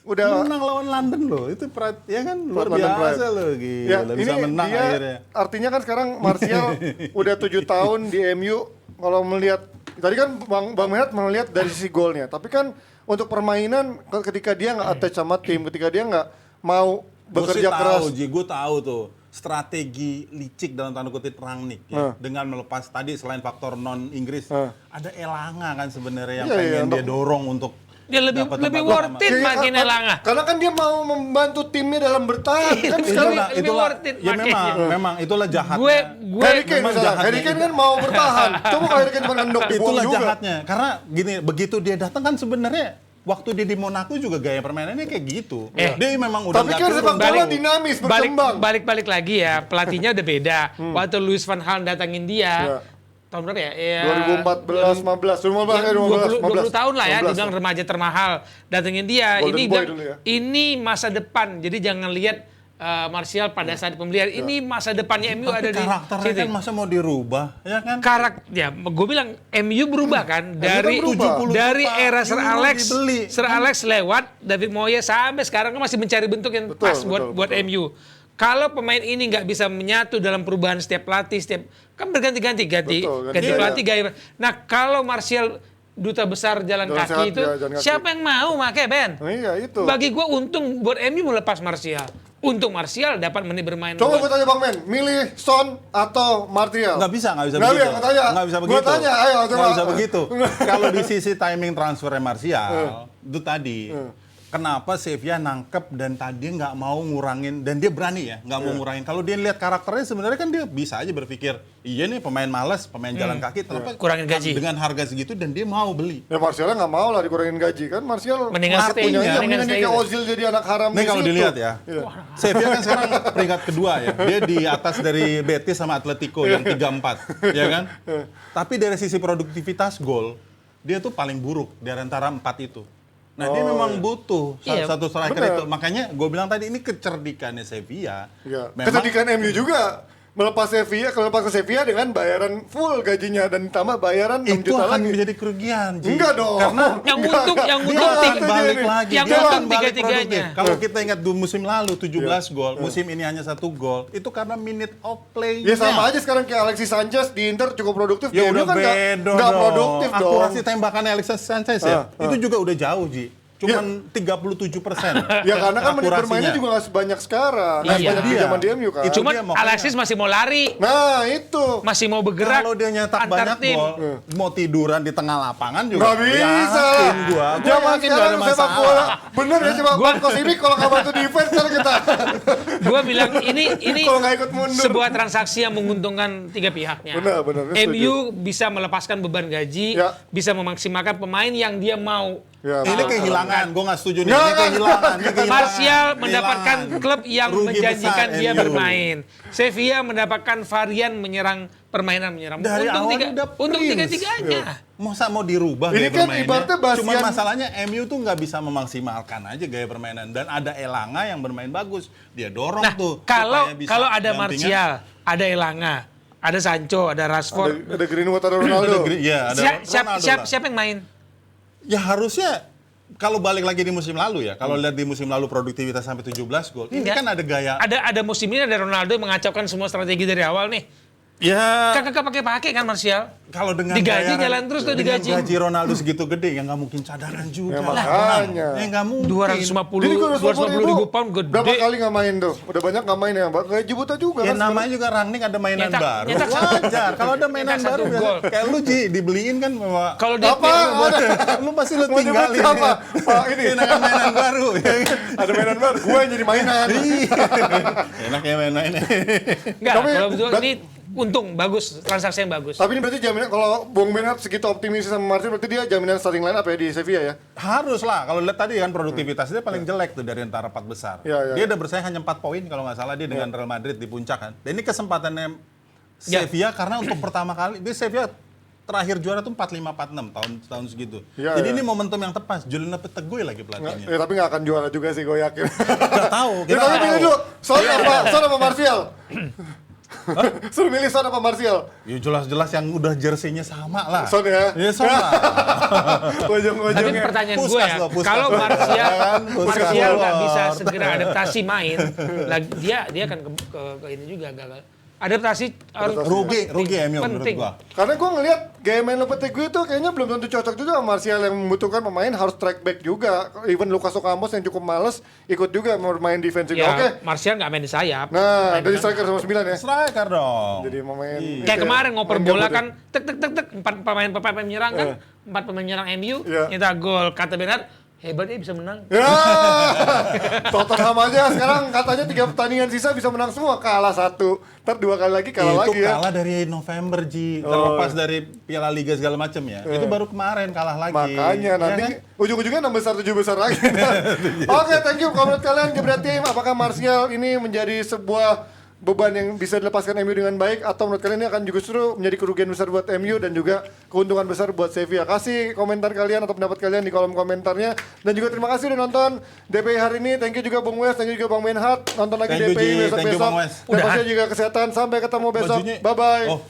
udah Menang lawan London loh, itu ya kan luar London biasa Pride. loh, gila Ya, bisa menang dia, akhirnya. artinya kan sekarang Martial udah 7 tahun di MU. Kalau melihat tadi kan Bang Mehat melihat dari sisi golnya, tapi kan untuk permainan ketika dia nggak attach sama tim, ketika dia nggak mau bekerja keras. Gue tahu tuh strategi licik dalam tanda kutip Rangnick ya, dengan melepas tadi selain faktor non Inggris ada Elanga kan sebenarnya yang Iya, pengen dia untuk- dorong untuk Dia lebih dapat lebih tempat worth it Iya, makin Elanga. Karena kan dia mau membantu timnya dalam bertahan. Kan sekarang lebih worth it ya makanya. memang itulah jahatnya. Gue Harry Kane memang misalnya, jahatnya Harry Kane itu. kan mau bertahan. Coba kalau Harry Kane cuma ngendok dibuang Itulah juga. jahatnya. Karena gini, begitu dia datang kan sebenarnya waktu dia di Monaco juga gaya permainannya kayak gitu. Dia memang udah Tapi nggak kan turun sepak bola balik. dinamis, berkembang. balik lagi ya, pelatihnya udah beda. Waktu Louis van Gaal datangin dia, tahun berapa ya? Ya 2014, 15, 20 tahun lah ya, 15. dibilang remaja termahal. Datengin dia, Golden ini boy bilang, dulu ya. ini masa depan. Jadi jangan lihat Martial pada saat pembelian. Ini masa depannya MU ada Tapi di karakternya situ. kan masa mau dirubah, ya kan? Ya, gue bilang MU berubah kan dari berubah. dari 70 era juta Sir euro Alex, dibeli. Sir Alex lewat, David Moyes sampai sekarang kan masih mencari bentuk yang Betul, pas buat betul. MU. Kalau pemain ini nggak bisa menyatu dalam perubahan setiap pelatih, kan berganti-ganti Betul, ganti ganti pelatih gaya. Nah kalau Martial duta besar jalan Jalan kaki sehat, itu, ya, jalan kaki. siapa yang mau pakai Ben? Nah, iya itu. Bagi gue untung buat MU melepas Martial. Untung Martial dapat menit bermain. Coba gue buat- tanya Bang Men, milih Son atau Martial? Nggak bisa Nggak begitu. bisa, tanya. Nggak bisa Gua begitu. tanya, ayo, coba. Nggak bisa begitu. Kalau di sisi timing transfernya Martial, itu tadi. Kenapa Sevilla nangkep dan tadi nggak mau ngurangin, dan dia berani ya, nggak mau ngurangin. Kalau dia lihat karakternya sebenarnya kan dia bisa aja berpikir, iya nih pemain malas, pemain jalan kaki, kenapa Kurangin gaji. dengan harga segitu dan dia mau beli. Ya Martialnya nggak mau lah dikurangin gaji kan. Martial Mendingan masih stay, punya mendingan mendingan stay. kayak Ozil jadi anak haram Nih di kalau situ. dilihat ya, Iya. Sevilla kan sekarang peringkat kedua ya. Dia di atas dari Betis sama Atletico yang 3-4, ya kan? Tapi dari sisi produktivitas gol, dia tuh paling buruk dari antara 4 itu. Nah, dia memang butuh Iya, satu striker bener. itu. Makanya gue bilang tadi ini kecerdikannya Sevilla. Iya. Memang Kecerdikan MU juga melepas Sevilla, kalau lepas ke Sevilla dengan bayaran full gajinya dan ditambah bayaran 6 itu juta akan lagi. menjadi kerugian. Ji. Enggak dong. Karena Yang Enggak. untung dia tim. akan balik lagi. Yang Dia untung akan balik tiga-tiganya. produktif. Kalau kita ingat di musim lalu 17 gol, musim ini hanya 1 gol. Itu karena minute of play-nya. Ya sama aja sekarang kayak Alexis Sanchez di Inter cukup produktif. Ya di MU udah kan beda nggak dong. produktif dong. Akurasi tembakannya Alexis Sanchez ya, itu juga udah jauh, Ji. Cuman 37%. Ya karena kan menit akurasinya. bermainnya juga nggak sebanyak sekarang. Nggak Iya. sebanyak di zaman di MU kan. Itu Cuman dia makanya. Alexis masih mau lari, Nah itu. masih mau bergerak. Kalau dia nyetak antar banyak tim. gol, mau tiduran di tengah lapangan juga. Nggak bisa. Yakin gua Zaman yakin nggak ada sekarang sepak bola. masalah. Bener ya coba Marco Simic kalau nggak bantu defense kan kita. Gue bilang ini Kalau nggak ikut mundur. sebuah transaksi yang menguntungkan tiga pihaknya. Benar, MU bisa melepaskan beban gaji, Ya. bisa memaksimalkan pemain yang dia mau. Ya, Ini betul. kehilangan, gue nggak setuju nih. Nggak, Ini nggak. kehilangan, ini kehilangan. Martial mendapatkan Kehilangan. klub yang Rugi menjanjikan besar dia MU. bermain. Sevilla mendapatkan varian permainan menyerang. Dari Untung awal udah untuk Prince. tiga-tiganya. Masa mau dirubah Ini gaya kan bermainnya? ibaratnya Bastian- Cuman masalahnya MU tuh nggak bisa memaksimalkan aja gaya permainan. Dan ada Elanga yang bermain bagus. Dia dorong Nah, tuh. kalau supaya bisa kalau ada dampingan. Martial, ada Elanga, ada Sancho, ada Rashford. Ada Greenwood, ada Ronaldo. Iya, ada Ronaldo lah. Siapa yang main? Ya harusnya kalau balik lagi di musim lalu ya, kalau lihat di musim lalu produktivitas sampai 17 gol, ini Enggak. kan ada gaya. Ada musim ini ada Ronaldo yang mengacaukan semua strategi dari awal nih. Ya, Kagak pakai kan Martial? kalau dengan Digaji bayaran- jalan terus tuh dengan digaji. gaji Ronaldo segitu gede, ya nggak mungkin cadangan juga. Ya, makanya. Ya nggak mungkin. 250 Jadi kalau 250 ribu pound gede. berapa kali nggak main tuh? Udah banyak nggak main ya, Mbak? Kayak Jubuta juga Ya kan. namanya juga Rangnick ada mainan Nyetak- baru. nyetak satu- Wajar. Kalau ada mainan nyetak baru, satu biasa. gol. Kayak lu Ji, dibeliin kan sama Kalau dia Apa? lu pasti lu Mau nyebut tinggalin. siapa? Pak ini. Enakan mainan baru. ya kan? Ada mainan baru, gue yang jadi mainan. Enak ya main-mainnya. Enggak, Tapi- kalau betul ini untung bagus, transaksi yang bagus. Tapi ini berarti jaminan kalau Bung Benhart segitu optimis sama Martial, berarti dia jaminan starting line up ya di Sevilla ya? Harus lah. Kalau lihat tadi kan produktivitasnya paling jelek tuh dari antara 4 besar. Ya, ya. Dia udah bersaing hanya 4 poin kalau nggak salah dia dengan Real Madrid di puncak kan. Dan ini kesempatannya Ya. Sevilla karena untuk pertama kali dia Sevilla terakhir juara tuh 45-46 tahun segitu. Ya, Jadi ya. ini momentum yang tepat. Julian Lopetegui lagi pelatihnya. Ya, tapi nggak akan juara juga sih, gue yakin. Nggak tahu. Ya, tapi pilih dulu, Son apa Martial? Suruh milih Son apa Martial? Ya jelas-jelas yang udah jersey-nya sama lah. Son ya? Ya sama. Tapi Ujung-ujungnya. pertanyaan gue Puskas ya, loh, Puskas. kalau Martial Kan, Puskas Martial nggak keluar. bisa segera adaptasi main, dia akan ke ini juga gagal. Adaptasi harus Rugi MU menurut penting. gua. Karena gue ngelihat gaya main Lopetegui itu kayaknya belum tentu cocok juga sama Martial yang membutuhkan pemain harus track back juga. Even Lucas Ocampos yang cukup males ikut juga mau main defensive. Ya, Oke. Martial nggak main di sayap. Nah, Main dari di striker sama 9 ya. Striker dong. Jadi pemain Kayak kemarin ngoper main bola gabut ya. kan, tek, 4 pemain menyerang kan, 4 pemain menyerang MU, Iya. nyetak gol. Kata Benhart, hebat bisa menang. Ya, Tottenham aja sekarang katanya 3 pertandingan sisa bisa menang semua, kalah 1, ntar 2 kali lagi kalah itu lagi ya. kalah dari November Ji, terlepas dari Piala Liga segala macam ya. Itu baru kemarin kalah lagi. Makanya Ya nanti kan? ujung-ujungnya 6 besar 7 besar lagi. Oke, thank you. Kalau menurut kalian Gebra Tim, apakah Martial ini menjadi sebuah beban yang bisa dilepaskan MU dengan baik atau menurut kalian ini akan justru menjadi kerugian besar buat MU dan juga keuntungan besar buat Sevilla? Kasih komentar kalian atau pendapat kalian di kolom komentarnya. Dan juga terima kasih udah nonton DPI hari ini. Thank you juga Bung Wes, thank you juga Bang Benhart. Nonton lagi Thank you, DPI Ji. Thank you, besok-besok. Bang Wes. Dan pastinya juga kesehatan. Sampai ketemu besok. Bajunya- Bye-bye. Oh.